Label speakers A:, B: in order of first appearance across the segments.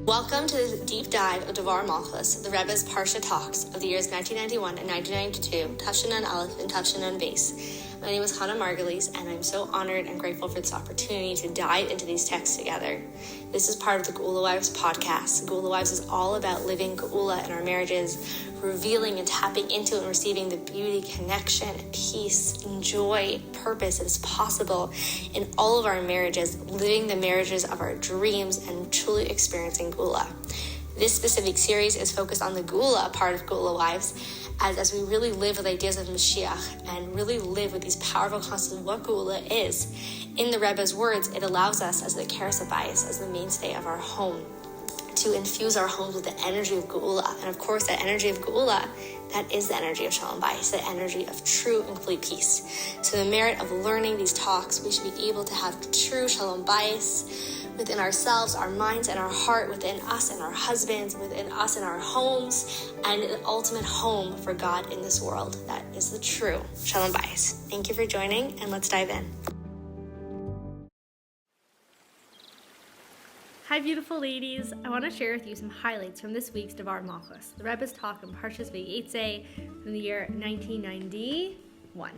A: Welcome to the deep dive of Dvar Malchus, the Rebbe's Parsha Talks of the years 1991 and 1992, Tafshin Aleph and Tafshin Beis. My name is Hannah Margulies, and I'm so honored and grateful for this opportunity to dive into these texts together. This is part of the Geula Wives podcast. Geula Wives is all about living Geula in our marriages, revealing and tapping into and receiving the beauty, connection, peace, and joy, purpose that is possible in all of our marriages, living the marriages of our dreams and truly experiencing Geula. This specific series is focused on the Geula part of Geula Wives, as we really live with ideas of Mashiach and really live with these powerful concepts of what Geula is. In the Rebbe's words, it allows us as the Keres Habayis, as the mainstay of our home, to infuse our homes with the energy of Geula. And of course, that energy of Geula, that is the energy of Shalom Bayis, the energy of true and complete peace. So the merit of learning these talks, we should be able to have true Shalom Bayis within ourselves, our minds, and our heart, within us and our husbands, within us and our homes, and the ultimate home for God in this world. That is the true Shalom Bayis. Thank you for joining, and let's dive in.
B: Hi beautiful ladies, I want to share with you some highlights from this week's Dvar Malchus, the Rebbe's talk on Parshas Vayeitzei from the year 1991.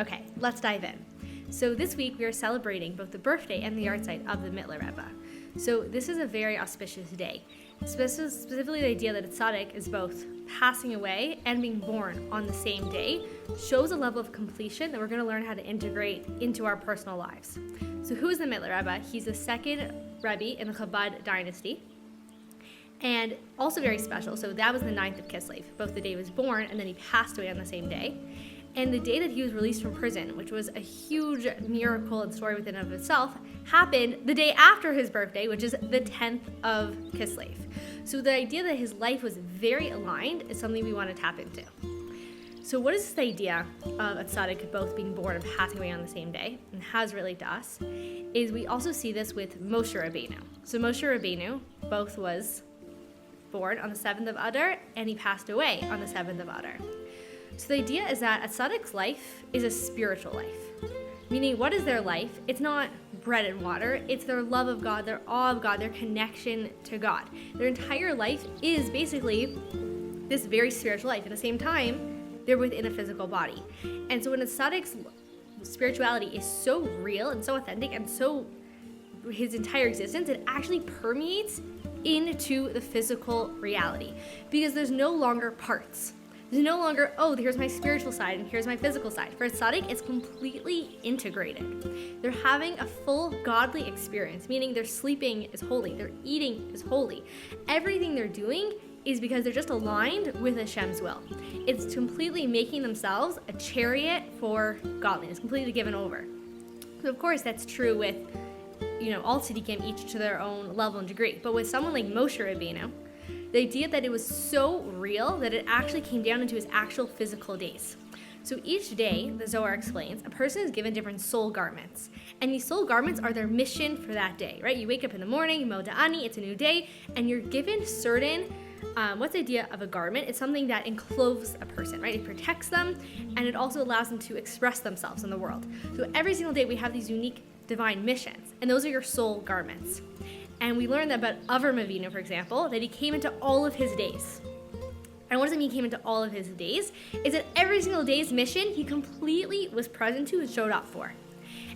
B: Okay, let's dive in. So this week we are celebrating both the birthday and the yahrzeit of the Mittler Rebbe. So this is a very auspicious day. Specifically the idea that a tzaddik is both passing away and being born on the same day shows a level of completion that we're going to learn how to integrate into our personal lives. So who is the Mittler Rebbe? He's the second Rebbe in the Chabad dynasty, and also very special. So that was the 9th of Kislev, both the day he was born and then he passed away on the same day. And the day that he was released from prison, which was a huge miracle and story within and of itself, happened the day after his birthday, which is the 10th of Kislev. So the idea that his life was very aligned is something we want to tap into. So what is this idea of a tzaddik both being born and passing away on the same day, and how does it relate to us, is we also see this with Moshe Rabbeinu. So Moshe Rabbeinu both was born on the 7th of Adar, and he passed away on the 7th of Adar. So the idea is that a tzaddik's life is a spiritual life. Meaning, what is their life? It's not bread and water. It's their love of God, their awe of God, their connection to God. Their entire life is basically this very spiritual life. At the same time, they're within a physical body. And so when a tzaddik's spirituality is so real and so authentic and so his entire existence, it actually permeates into the physical reality. Because there's no longer parts. There's no longer, oh, here's my spiritual side and here's my physical side. For a tzaddik, it's completely integrated. They're having a full godly experience, meaning their sleeping is holy, their eating is holy. Everything they're doing is because they're just aligned with Hashem's will. It's completely making themselves a chariot for godliness, completely given over. So of course, that's true with, all tzaddikim, each to their own level and degree. But with someone like Moshe Rabbeinu, the idea that it was so real that it actually came down into his actual physical days. So each day, the Zohar explains, a person is given different soul garments. And these soul garments are their mission for that day, right? You wake up in the morning, Moda'ani, it's a new day, and you're given certain, what's the idea of a garment? It's something that encloses a person, right? It protects them, and it also allows them to express themselves in the world. So every single day we have these unique divine missions, and those are your soul garments. And we learned that about Avram Avinu, for example, that he came into all of his days. And what does it mean he came into all of his days? Is that every single day's mission he completely was present to and showed up for.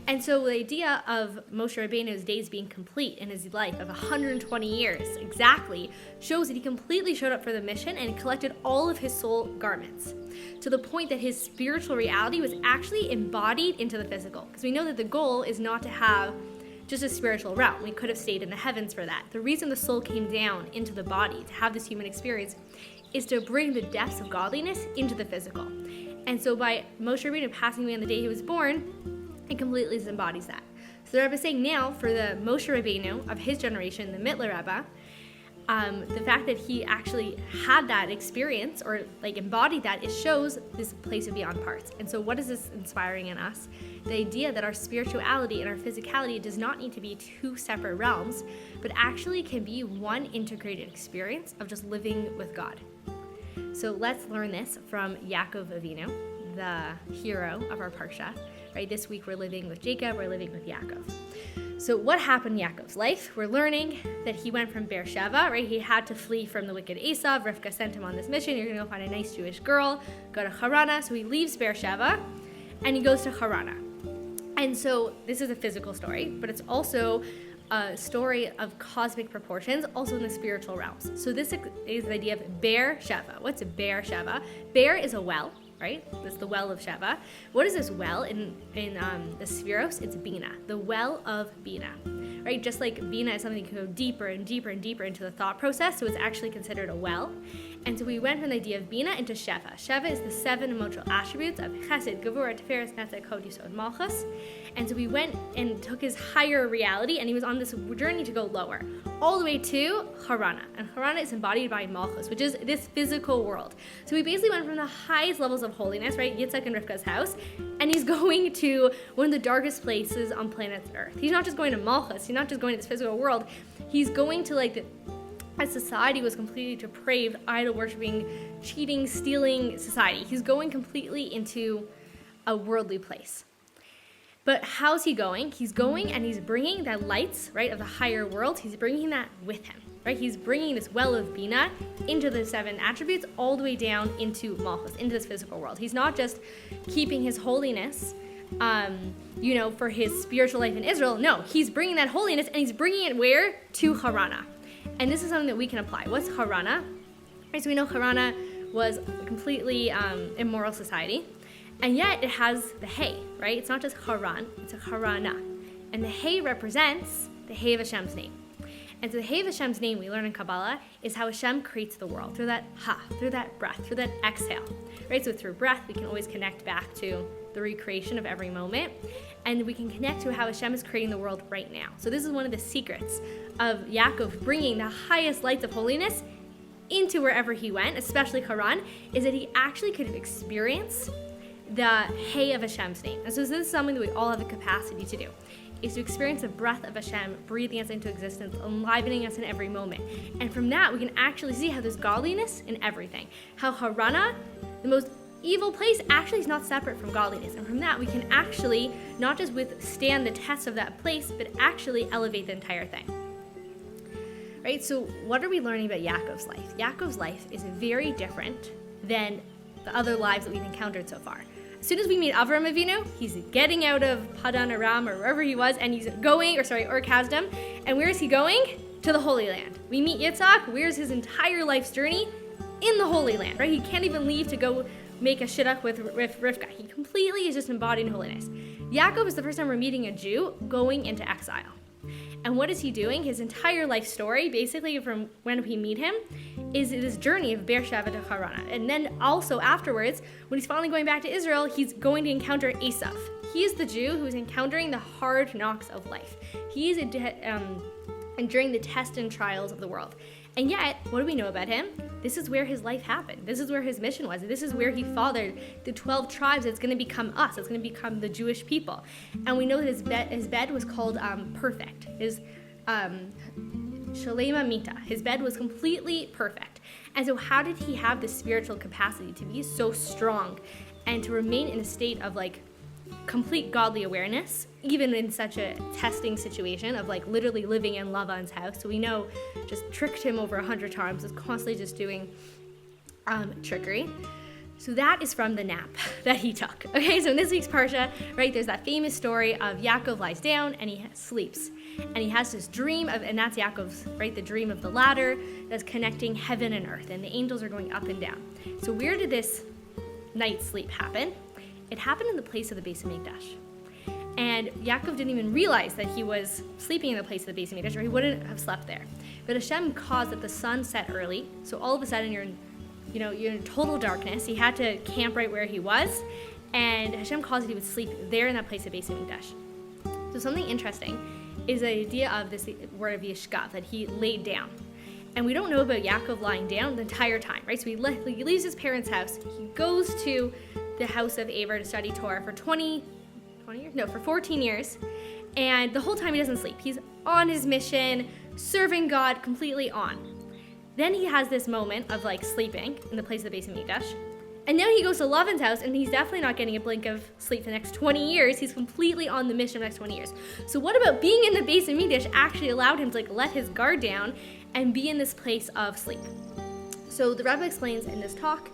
B: And so the idea of Moshe Rabbeinu's days being complete in his life of 120 years exactly shows that he completely showed up for the mission and collected all of his soul garments to the point that his spiritual reality was actually embodied into the physical. Because we know that the goal is not to have just a spiritual realm. We could have stayed in the heavens for that. The reason the soul came down into the body to have this human experience is to bring the depths of godliness into the physical. And so by Moshe Rabbeinu passing away on the day he was born, it completely embodies that. So the Rebbe is saying now for the Moshe Rabbeinu of his generation, the Mittler Rebbe, the fact that he actually had that experience or embodied that, it shows this place of beyond parts. And so what is this inspiring in us? The idea that our spirituality and our physicality does not need to be two separate realms, but actually can be one integrated experience of just living with God. So let's learn this from Yaakov Avinu, the hero of our Parsha. right? This week we're living with Jacob, we're living with Yaakov. So what happened in Yaakov's life? We're learning that he went from Beersheba, right? He had to flee from the wicked Esau. Rivka sent him on this mission. You're going to go find a nice Jewish girl, go to Harana. So he leaves Beersheba and he goes to Harana. And so this is a physical story, but it's also a story of cosmic proportions, also in the spiritual realms. So this is the idea of Beersheba. What's a Beersheba? Beer is a well, right? That's the well of Sheva. What is this well in the Spheros? It's Bina, the well of Bina, right? Just like Bina is something that can go deeper and deeper and deeper into the thought process, so it's actually considered a well. And so we went from the idea of Bina into Sheva. Sheva is the 7 emotional attributes of Chesed, Gevurah, Tiferes, Netzach, Hod, Yisod, Malchus. And so we went and took his higher reality, and he was on this journey to go lower, all the way to Harana. And Harana is embodied by Malchus, which is this physical world. So we basically went from the highest levels of holiness, right, Yitzhak and Rivka's house, and he's going to one of the darkest places on planet Earth. He's not just going to Malchus, he's not just going to this physical world, he's going to a society was completely depraved, idol-worshipping, cheating, stealing society. He's going completely into a worldly place. But how's he going? He's going and he's bringing that lights, right, of the higher world, he's bringing that with him, right? He's bringing this well of Bina into the 7 attributes all the way down into Malchus, into this physical world. He's not just keeping his holiness, for his spiritual life in Israel. No, he's bringing that holiness and he's bringing it where? To Harana. And this is something that we can apply. What's Harana? Right, so we know Harana was a completely immoral society. And yet it has the Hay, right? It's not just Haran, it's a Harana. And the Hay represents the Hay of Hashem's name. And so the Hay of Hashem's name we learn in Kabbalah is how Hashem creates the world, through that ha, through that breath, through that exhale, right? So through breath, we can always connect back to the recreation of every moment. And we can connect to how Hashem is creating the world right now. So this is one of the secrets of Yaakov bringing the highest lights of holiness into wherever he went, especially Haran, is that he actually could experience the Hay of Hashem's name. And so this is something that we all have the capacity to do, is to experience the breath of Hashem breathing us into existence, enlivening us in every moment. And from that, we can actually see how there's godliness in everything. How Harana, the most evil place, actually is not separate from godliness. And from that, we can actually not just withstand the test of that place, but actually elevate the entire thing. Right? So what are we learning about Yaakov's life? Yaakov's life is very different than the other lives that we've encountered so far. As soon as we meet Avram Avinu, he's getting out of Padan Aram or wherever he was, and he's going, Ur Kasdim, and where is he going? To the Holy Land. We meet Yitzhak, where's his entire life's journey? In the Holy Land, right? He can't even leave to go make a shidduch with Rivka. He completely is just embodying holiness. Yaakov is the first time we're meeting a Jew going into exile. And what is he doing? His entire life story, basically from when we meet him, is this journey of Beersheba to Harana. And then also afterwards, when he's finally going back to Israel, he's going to encounter Esav. He is the Jew who is encountering the hard knocks of life. He is enduring the tests and trials of the world. And yet, what do we know about him? This is where his life happened. This is where his mission was. This is where he fathered the 12 tribes that's going to become us. It's going to become the Jewish people. And we know that his bed was called perfect. His Shalema Mita. His bed was completely perfect. And so how did he have this spiritual capacity to be so strong and to remain in a state of complete godly awareness, even in such a testing situation of literally living in Lavan's house? So we know just tricked him over 100 times, was constantly just doing trickery. So that is from the nap that he took. Okay, so in this week's Parsha, right, there's that famous story of Yaakov lies down and he sleeps. And he has this dream and that's Yaakov's, right, the dream of the ladder that's connecting heaven and earth, and the angels are going up and down. So where did this night's sleep happen? It happened in the place of the Beis Hamikdash. And Yaakov didn't even realize that he was sleeping in the place of the Beis Hamikdash, or he wouldn't have slept there. But Hashem caused that the sun set early, so all of a sudden you're in total darkness. He had to camp right where he was, and Hashem caused that he would sleep there in that place of Beis Hamikdash. So something interesting is the idea of this word of Yishkav, that he laid down. And we don't know about Yaakov lying down the entire time, right? So he leaves his parents' house, he goes to the house of Aver to study Torah for 14 years. And the whole time he doesn't sleep. He's on his mission, serving God, completely on. Then he has this moment of sleeping in the place of the Beis Hamikdash. And now he goes to Lavan's house, and he's definitely not getting a blink of sleep for the next 20 years. He's completely on the mission for the next 20 years. So what about being in the Beis Hamikdash actually allowed him to let his guard down and be in this place of sleep? So the Rebbe explains in this talk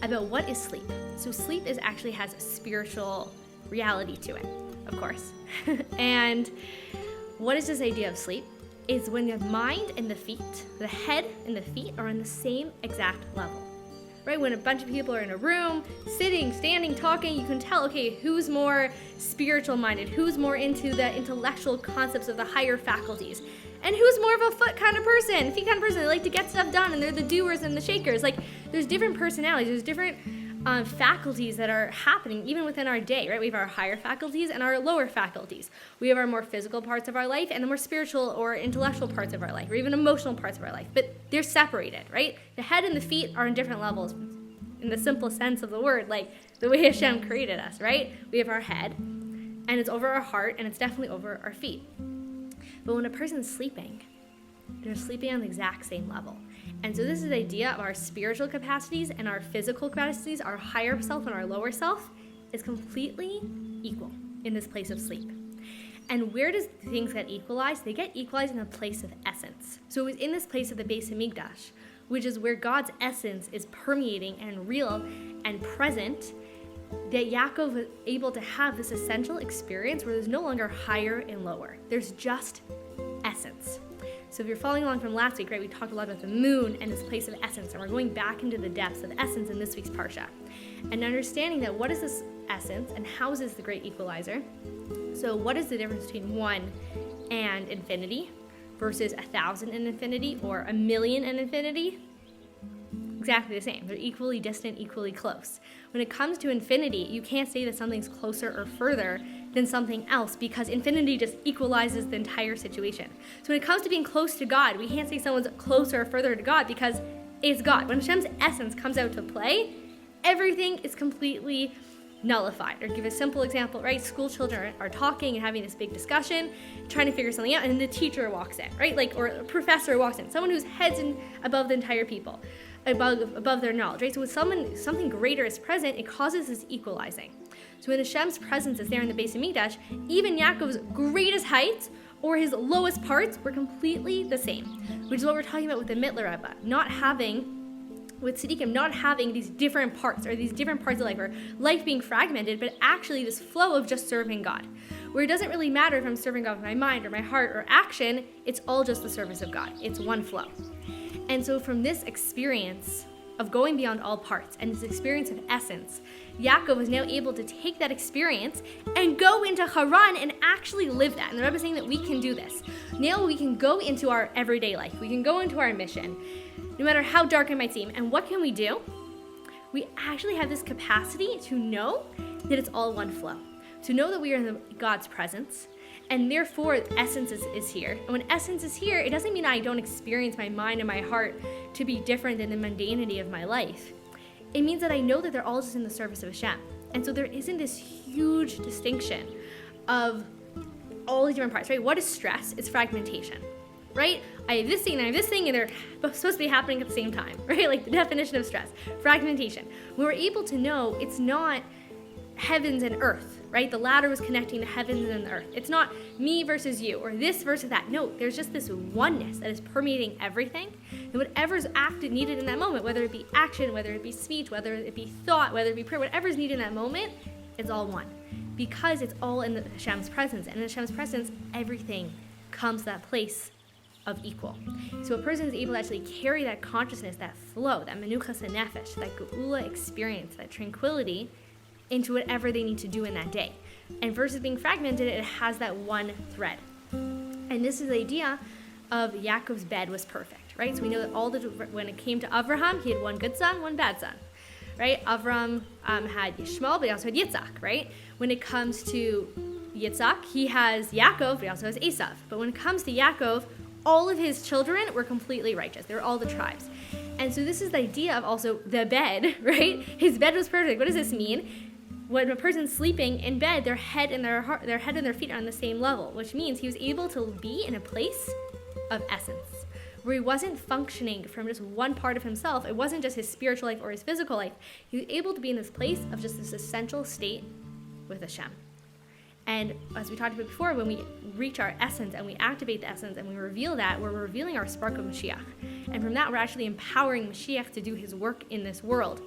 B: about what is sleep. So sleep actually has a spiritual reality to it, of course. And what is this idea of sleep? Is when the mind and the feet, the head and the feet are on the same exact level. Right? When a bunch of people are in a room, sitting, standing, talking, you can tell, okay, who's more spiritual minded, who's more into the intellectual concepts of the higher faculties, and who's more of a feet kind of person. They like to get stuff done, and they're the doers and the shakers. Like, there's different personalities, there's different faculties that are happening even within our day, right? We have our higher faculties and our lower faculties. We have our more physical parts of our life and the more spiritual or intellectual parts of our life, or even emotional parts of our life, but they're separated, right? The head and the feet are in different levels in the simplest sense of the word, like the way Hashem created us, right? We have our head, and it's over our heart, and it's definitely over our feet. But when a person's sleeping, they're sleeping on the exact same level. And so this is the idea of our spiritual capacities and our physical capacities, our higher self and our lower self, is completely equal in this place of sleep. And where does things get equalized? They get equalized in a place of essence. So it was in this place of the Beis Hamikdash, which is where God's essence is permeating and real and present, that Yaakov was able to have this essential experience where there's no longer higher and lower. There's just essence. So if you're following along from last week, right, we talked a lot about the moon and this place of essence, and we're going back into the depths of essence in this week's Parsha. And understanding that what is this essence and how is this the great equalizer? So what is the difference between 1 and infinity versus 1,000 and infinity or 1,000,000 and infinity? Exactly the same. They're equally distant, equally close. When it comes to infinity, you can't say that something's closer or further than something else because infinity just equalizes the entire situation. So when it comes to being close to God, we can't say someone's closer or further to God because it's God. When Hashem's essence comes out to play, everything is completely nullified. Or give a simple example, right? School children are talking and having this big discussion, trying to figure something out, and then the teacher walks in, right? Or a professor walks in, someone who's heads in above the entire people, above their knowledge, right? So when something greater is present, it causes this equalizing. So when Hashem's presence is there in the Beis Hamikdash, even Yaakov's greatest heights or his lowest parts were completely the same, which is what we're talking about with the Mittler Rebbe, with tzaddikim not having these different parts or these different parts of life, or life being fragmented, but actually this flow of just serving God, where it doesn't really matter if I'm serving God with my mind or my heart or action, it's all just the service of God. It's one flow. And so from this experience of going beyond all parts and this experience of essence, Yaakov is now able to take that experience and go into Haran and actually live that. And the Rebbe is saying that we can do this. Now we can go into our everyday life. We can go into our mission, no matter how dark it might seem. And what can we do? We actually have this capacity to know that it's all one flow. To know that we are in God's presence, and therefore essence is here. And when essence is here, it doesn't mean I don't experience my mind and my heart to be different than the mundanity of my life. It means that I know that they're all just in the service of Hashem. And so there isn't this huge distinction of all these different parts, right? What is stress? It's fragmentation, right? I have this thing and I have this thing, and they're supposed to be happening at the same time, right? Like the definition of stress, fragmentation. When we're able to know it's not heavens and earth, right? The ladder was connecting the heavens and the earth. It's not me versus you or this versus that. No, there's just this oneness that is permeating everything. And whatever's needed in that moment, whether it be action, whether it be speech, whether it be thought, whether it be prayer, whatever's needed in that moment, it's all one. Because it's all in Hashem's presence. And in Hashem's presence, everything comes to that place of equal. So a person is able to actually carry that consciousness, that flow, that menuchas hanefesh, that geula experience, that tranquility, into whatever they need to do in that day. And versus being fragmented, it has that one thread. And this is the idea of Yaakov's bed was perfect, right? So we know that when it came to Avraham, he had one good son, one bad son, right? Avram had Yishmael, but he also had Yitzhak, right? When it comes to Yitzhak, he has Yaakov, but he also has Esav. But when it comes to Yaakov, all of his children were completely righteous. They were all the tribes. And so this is the idea of also the bed, right? His bed was perfect. What does this mean? When a person's sleeping in bed, their head and their feet are on the same level, which means he was able to be in a place of essence, where he wasn't functioning from just one part of himself. It wasn't just his spiritual life or his physical life. He was able to be in this place of just this essential state with Hashem. And as we talked about before, when we reach our essence and we activate the essence and we reveal that, we're revealing our spark of Mashiach. And from that, we're actually empowering Mashiach to do his work in this world.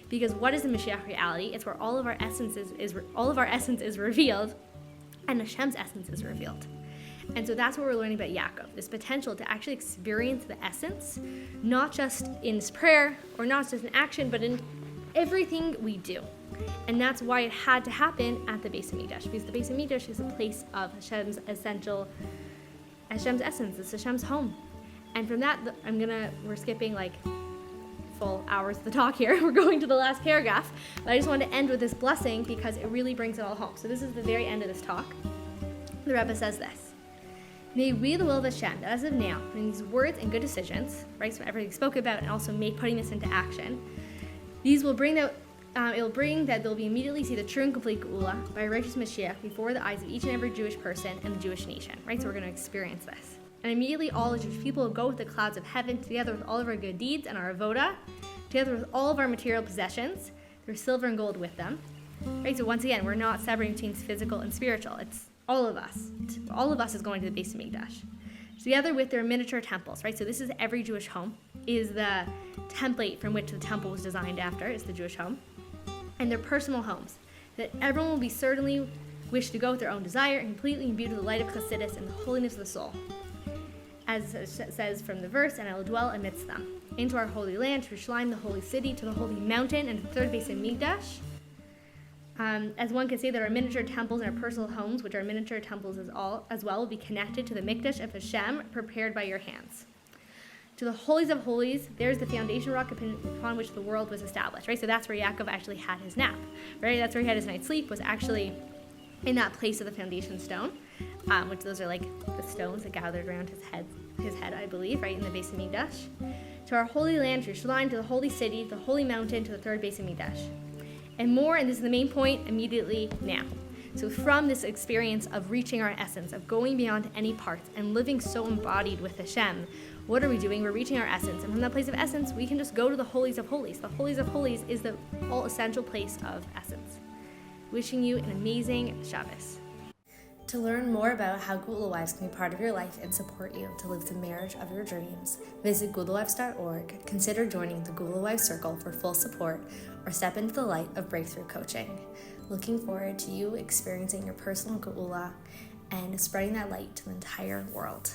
B: Because what is the Mashiach reality? It's where all of our essence is revealed, and Hashem's essence is revealed. And so that's what we're learning about Yaakov, this potential to actually experience the essence, not just in prayer or not just in action, but in everything we do. And that's why it had to happen at the Beis Hamikdash, because the Beis Hamikdash is a place of Hashem's essence, it's Hashem's home. And from that, we're skipping like full hours of the talk here. We're going to the last paragraph, but I just wanted to end with this blessing because it really brings it all home. So this is the very end of this talk. The Rebbe says this: may we, the will of Hashem, that as of now, in these words and good decisions, right, so everything spoke about, and also putting this into action, these will bring that it will bring that they'll be immediately see the true and complete Geula by righteous Mashiach before the eyes of each and every Jewish person and the Jewish nation, right? So we're going to experience this. And immediately all the Jewish people will go with the clouds of heaven together with all of our good deeds and our avoda, together with all of our material possessions, their silver and gold with them, right? So once again, we're not separating between physical and spiritual. It's all of us. All of us is going to the Beis Hamikdash. Together with their miniature temples, right? So this is every Jewish home, is the template from which the temple was designed after, is the Jewish home. And their personal homes, that everyone will be certainly wish to go with their own desire and completely imbued with the light of Chassidus and the holiness of the soul. As it says from the verse, and I will dwell amidst them. Into our holy land, to Yerushalayim, the holy city, to the holy mountain, and the third Beis Hamikdash. As one can say that our miniature temples and our personal homes, which are miniature temples as well, will be connected to the Mikdash of Hashem, prepared by your hands. To the holies of holies, there's the foundation rock upon which the world was established, right? So that's where Yaakov actually had his nap, right? That's where he had his night's sleep, was actually in that place of the foundation stone, which those are like the stones that gathered around his head, I believe, right, in the Beis Hamikdash. To our holy land, to Yerushalayim, to the holy city, the holy mountain, to the third Beis Hamikdash. And more, and this is the main point, immediately now. So from this experience of reaching our essence, of going beyond any parts and living so embodied with Hashem, what are we doing? We're reaching our essence. And from that place of essence, we can just go to the holies of holies. The holies of holies is the all essential place of essence. Wishing you an amazing Shabbos.
A: To learn more about how Geula Wives can be part of your life and support you to live the marriage of your dreams, visit GeulaWives.org, consider joining the Geula Wives Circle for full support, or step into the light of breakthrough coaching. Looking forward to you experiencing your personal Geula and spreading that light to the entire world.